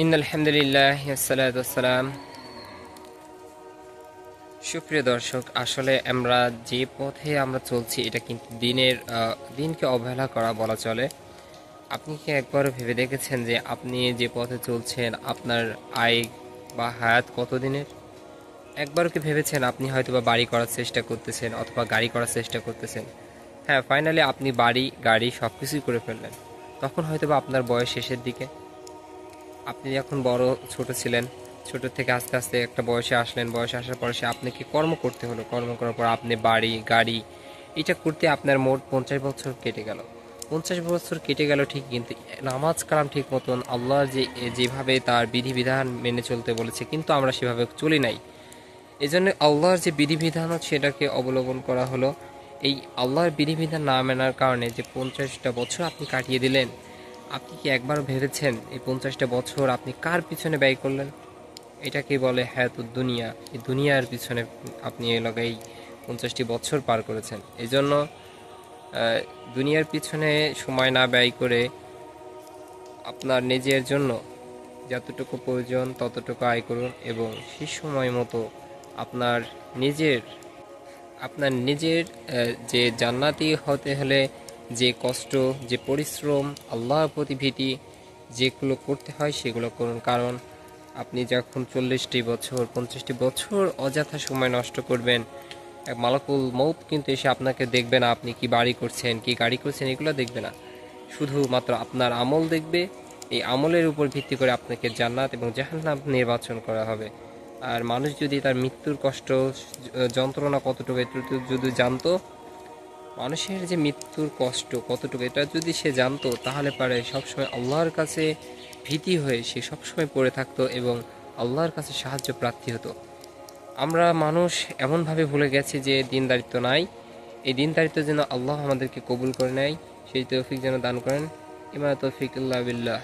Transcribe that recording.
ইন্নাল হামদুলিল্লাহ ওয়াসসালাতু ওয়াসসালাম। সুপ্রিয় দর্শক, আসলে আমরা যে পথে আমরা চলছি এটা কিন্তু দিনকে অবহেলা করা বলা চলে। আপনি কি একবার ভেবে দেখেছেন যে আপনি যে পথে চলছেন আপনার আয় বা হায়াত কতদিনের? একবারও কি ভেবেছেন আপনি হয়তোবা বাড়ি করার চেষ্টা করতেছেন অথবা গাড়ি করার চেষ্টা করতেছেন? হ্যাঁ, ফাইনালি আপনি বাড়ি গাড়ি সব কিছুই করে ফেললেন। তখন হয়তোবা আপনার বয়স শেষের দিকে। আপনি যখন বড় ছোট ছিলেন, ছোট থেকে আস্তে আস্তে একটা বয়সে আসলেন, বয়সে আসার পরে আপনাকে কর্ম করতে হলো, কর্ম করার পর আপনি বাড়ি গাড়ি এটা করতে আপনার মোট 50 বছর কেটে গেল। 50 বছর কেটে গেল ঠিক, কিন্তু নামাজ কালাম ঠিক মতন আল্লাহ যেভাবে তার বিধিবিধান মেনে চলতে বলেছে কিন্তু আমরা সেভাবে চলি নাই। এই জন্য আল্লাহর যে বিধিবিধান সেটাকে অবলম্বন করা হলো। এই আল্লাহর বিধিবিধান না মানার কারণে যে 50টা বছর আপনি কাটিয়ে দিলেন, আপনি কি একবার ভেবেছেন এই 50টা বছর আপনি কার পিছনে ব্যয় করলেন? এটাকে বলে হায়াতুদ দুনিয়া। এই দুনিয়ার পিছনে আপনি এই 50টি বছর পার করেছেন। এই জন্য দুনিয়ার পিছনে সময় না ব্যয় করে আপনার নিজের জন্য যতটুকু প্রয়োজন ততটুকু আয় করুন, এবং সেই সময় মতো আপনার নিজের আপনার নিজের যে জান্নাতি হতে হলে যে কষ্ট, যে পরিশ্রম, আল্লাহর প্রতি ভীতি যেগুলো করতে হয় সেগুলো করুন। কারণ আপনি যখন 40টি বছর 50টি বছর অযথা সময় নষ্ট করবেন, এক মালাকুল মৌত কিন্তু এসে আপনাকে দেখবে না আপনি কি বাড়ি করছেন কি গাড়ি করছেন, এগুলো দেখবে না। শুধুমাত্র আপনার আমল দেখবে। এই আমলের উপর ভিত্তি করে আপনাকে জান্নাত এবং জাহান্নাম নির্বাচন করা হবে। আর মানুষ যদি তার মৃত্যুর কষ্ট, যন্ত্রণা কতটুকু এটুকু যদি জানতো, মানুষের যে মৃত্যুর কষ্ট কতটুকু এটা যদি সে জানতো, তাহলে পারে সবসময় আল্লাহর কাছে ভীতি হয়ে সে সবসময় পড়ে থাকতো এবং আল্লাহর কাছে সাহায্য প্রার্থী হতো। আমরা মানুষ এমনভাবে ভুলে গেছি যে দিনদারিত্ব নাই। এই দিনদারিত্ব যেন আল্লাহ আমাদেরকে কবুল করে নেয়, সেই তৌফিক যেন দান করেন। ইমা তৌফিক ইল্লা বিল্লাহ।